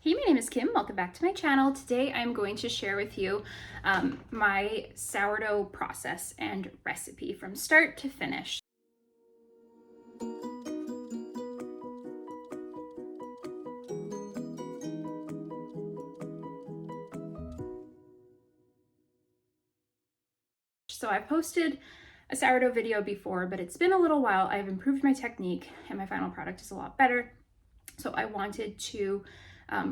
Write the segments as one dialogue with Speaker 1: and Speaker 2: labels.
Speaker 1: Hey, my name is Kim. Welcome back to my channel. Today I'm going to share with you my sourdough process and recipe from start to finish. So I've posted a sourdough video before, but it's been a little while. I've improved my technique and my final product is a lot better. So I wanted to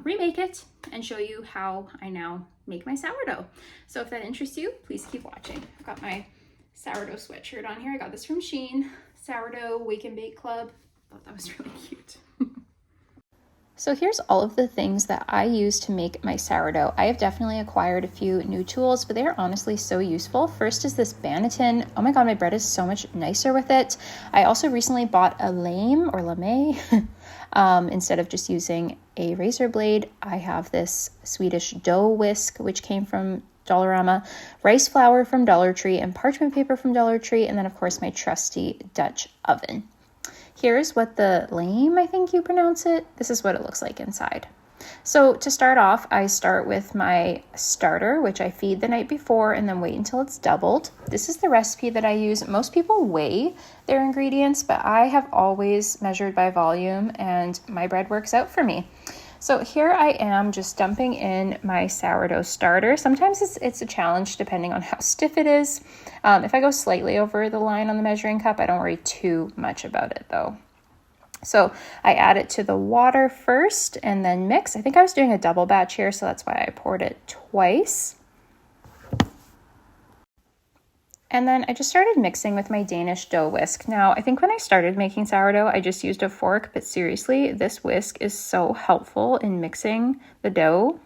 Speaker 1: remake it and show you how I now make my sourdough. So if that interests you, please keep watching. I've got my sourdough sweatshirt on here. I got this from Shein, Sourdough Wake and Bake Club. Thought that was really cute. So here's all of the things that I use to make my sourdough. I have definitely acquired a few new tools, but they are honestly so useful. First is this banneton. Oh my God, my bread is so much nicer with it. I also recently bought a lame or lame. Instead of just using a razor blade, I have this Swedish dough whisk, which came from Dollarama, rice flour from Dollar Tree, and parchment paper from Dollar Tree, and then of course my trusty Dutch oven. Here's what the lame, I think you pronounce it. This is what it looks like inside. So to start off, I start with my starter, which I feed the night before and then wait until it's doubled. This is the recipe that I use. Most people weigh their ingredients, but I have always measured by volume and my bread works out for me. So here I am just dumping in my sourdough starter. Sometimes it's a challenge depending on how stiff it is. If I go slightly over the line on the measuring cup, I don't worry too much about it though. So I add it to the water first and then mix. I think I was doing a double batch here, so that's why I poured it twice. And then I just started mixing with my Danish dough whisk. Now, I think when I started making sourdough, I just used a fork, but seriously, this whisk is so helpful in mixing the dough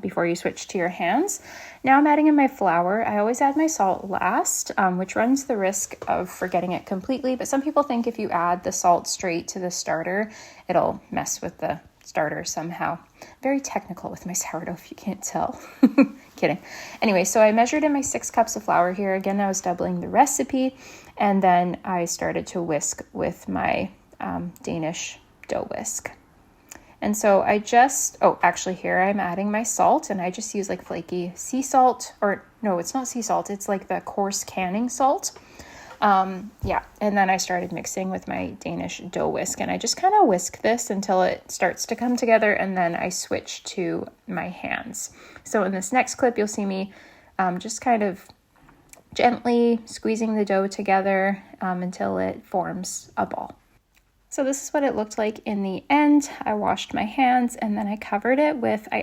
Speaker 1: before you switch to your hands. Now I'm adding in my flour. I always add my salt last, which runs the risk of forgetting it completely, but some people think if you add the salt straight to the starter, it'll mess with the starter somehow. Very technical with my sourdough if you can't tell. Kidding. Anyway, so I measured in my 6 cups of flour here. Again, I was doubling the recipe, and then I started to whisk with my Danish dough whisk. And so I just, actually here I'm adding my salt, and I just use like flaky sea salt, or no, it's not sea salt. It's like the coarse canning salt. And then I started mixing with my Danish dough whisk, and I just kind of whisk this until it starts to come together, and then I switch to my hands. So in this next clip, you'll see me just kind of gently squeezing the dough together until it forms a ball. So this is what it looked like in the end. I washed my hands and then I covered it with, I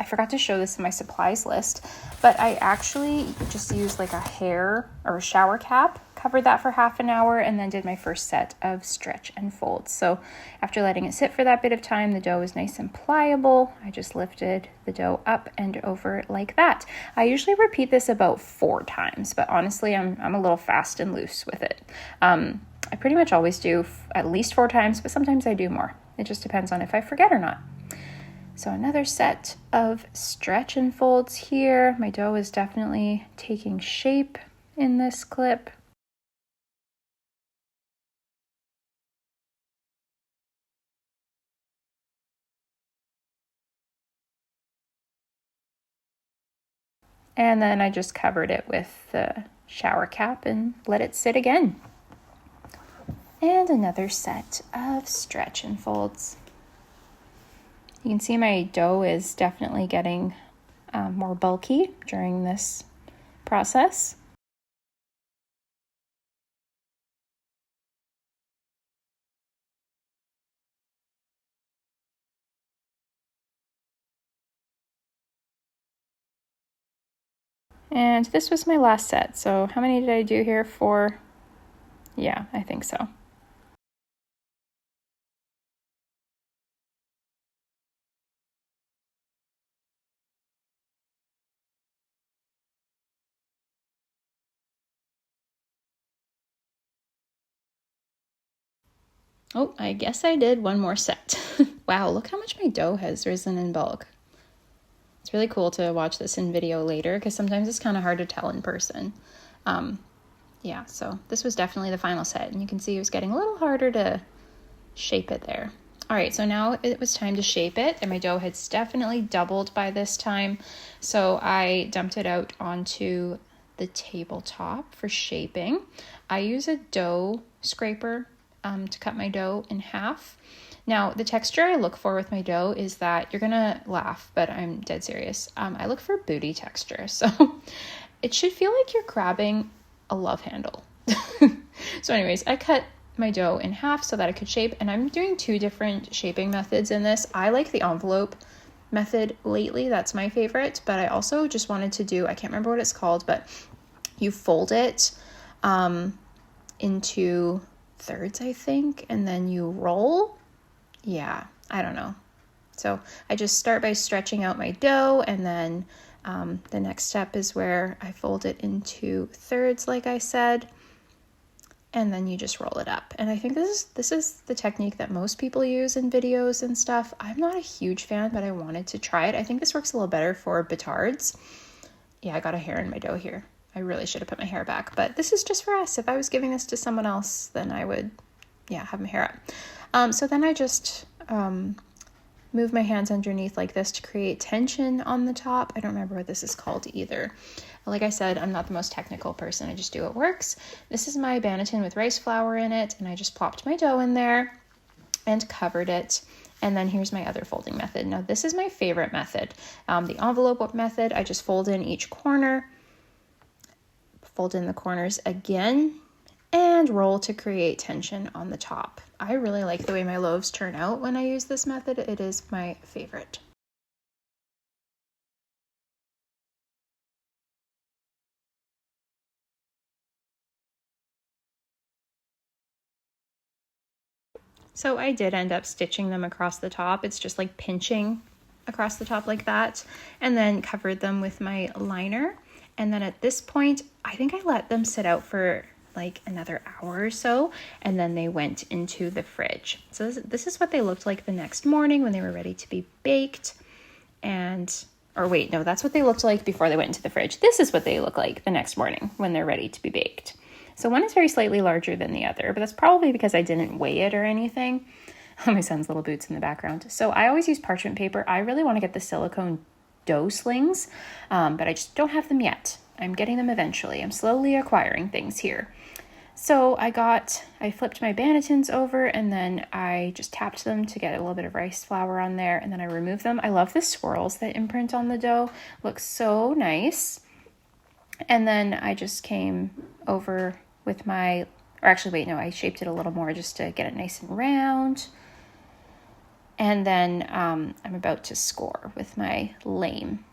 Speaker 1: forgot to show this in my supplies list, but I actually just used like a hair or a shower cap, covered that for half an hour, and then did my first set of stretch and folds. So after letting it sit for that bit of time, the dough was nice and pliable. I just lifted the dough up and over like that. I usually repeat this about 4 times, but honestly, I'm a little fast and loose with it. I pretty much always do at least 4 times, but sometimes I do more. It just depends on if I forget or not. So another set of stretch and folds here. My dough is definitely taking shape in this clip. And then I just covered it with the shower cap and let it sit again. And another set of stretch and folds. You can see my dough is definitely getting more bulky during this process. And this was my last set. So how many did I do here? 4? Yeah, I think so. Oh, I guess I did one more set. Wow, look how much my dough has risen in bulk. It's really cool to watch this in video later because sometimes it's kind of hard to tell in person. Yeah, so this was definitely the final set, and you can see it was getting a little harder to shape it there. All right, so now it was time to shape it, and my dough has definitely doubled by this time. So I dumped it out onto the tabletop for shaping. I use a dough scraper to cut my dough in half. Now, the texture I look for with my dough is that, you're gonna laugh, but I'm dead serious. I look for booty texture. So it should feel like you're grabbing a love handle. So anyways, I cut my dough in half so that it could shape, and I'm doing 2 different shaping methods in this. I like the envelope method lately. That's my favorite, but I also just wanted to do, I can't remember what it's called, but you fold it into thirds, I think, and then you roll. Yeah, I don't know. So I just start by stretching out my dough, and then the next step is where I fold it into thirds, like I said, and then you just roll it up. And I think this is the technique that most people use in videos and stuff. I'm not a huge fan, but I wanted to try it. I think this works a little better for batards. Yeah, I got a hair in my dough here. I really should have put my hair back, but this is just for us. If I was giving this to someone else, then I would, yeah, have my hair up. So then I just move my hands underneath like this to create tension on the top. I don't remember what this is called either. Like I said, I'm not the most technical person. I just do what works. This is my banneton with rice flour in it, and I just plopped my dough in there and covered it. And then here's my other folding method. Now this is my favorite method. The envelope method, I just fold in each corner, fold in the corners again, and roll to create tension on the top. I really like the way my loaves turn out when I use this method. It is my favorite. So I did end up stitching them across the top. It's just like pinching across the top like that, and then covered them with my liner. And then at this point, I think I let them sit out for like another hour or so, and then they went into the fridge. So this is what they looked like the next morning when they were ready to be baked. Or wait, no, that's what they looked like before they went into the fridge. This is what they look like the next morning when they're ready to be baked. So one is very slightly larger than the other, but that's probably because I didn't weigh it or anything. My son's little boots in the background. So I always use parchment paper. I really want to get the silicone dough slings, but I just don't have them yet. I'm getting them eventually. I'm slowly acquiring things here. So I flipped my bannetons over, and then I just tapped them to get a little bit of rice flour on there, and then I removed them. I love the swirls that imprint on the dough. Looks so nice. And then I just came over with I shaped it a little more just to get it nice and round. And then I'm about to score with my lame.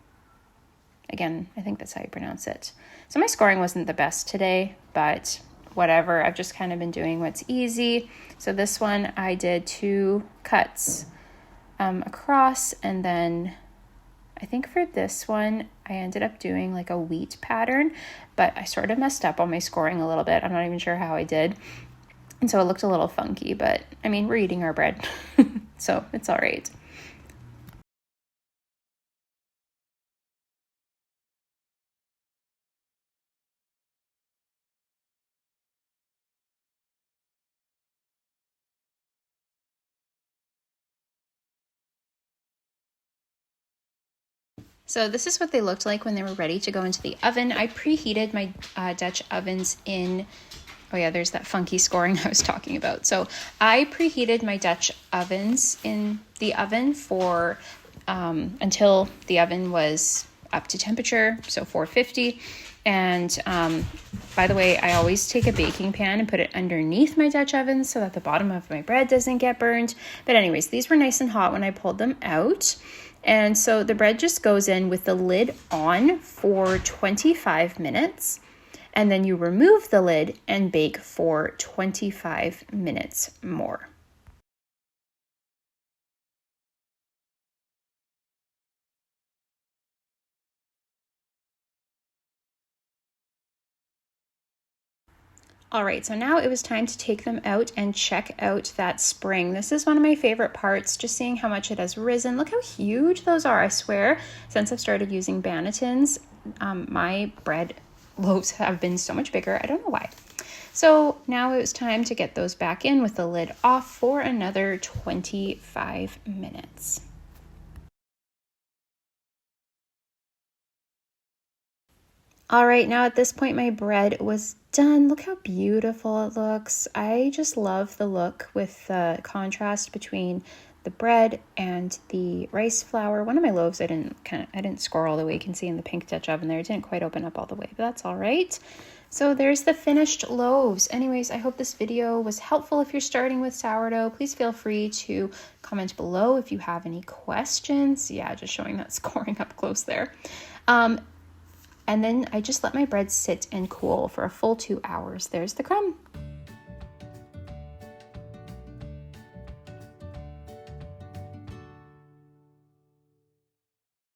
Speaker 1: Again, I think that's how you pronounce it. So my scoring wasn't the best today, but whatever. I've just kind of been doing what's easy. So this one I did 2 cuts across, and then I think for this one I ended up doing like a wheat pattern, but I sort of messed up on my scoring a little bit. I'm not even sure how I did. And so it looked a little funky, but I mean, we're eating our bread, so it's all right. So this is what they looked like when they were ready to go into the oven. I preheated my Dutch ovens in, oh yeah, there's that funky scoring I was talking about. So I preheated my Dutch ovens in the oven for until the oven was up to temperature, so 450. And by the way, I always take a baking pan and put it underneath my Dutch oven so that the bottom of my bread doesn't get burned. But anyways, these were nice and hot when I pulled them out. And so the bread just goes in with the lid on for 25 minutes. And then you remove the lid and bake for 25 minutes more. All right, so now it was time to take them out and check out that spring. This is one of my favorite parts, just seeing how much it has risen. Look how huge those are. I swear, since I've started using bannetons, my bread loaves have been so much bigger. I don't know why. So now it was time to get those back in with the lid off for another 25 minutes. All right, now at this point, my bread was done. Look how beautiful it looks. I just love the look with the contrast between the bread and the rice flour. One of my loaves, I didn't score all the way. You can see in the pink Dutch oven there, it didn't quite open up all the way, but that's all right. So there's the finished loaves. Anyways, I hope this video was helpful if you're starting with sourdough. Please feel free to comment below if you have any questions. Yeah, just showing that scoring up close there. And then I just let my bread sit and cool for a full 2 hours. There's the crumb.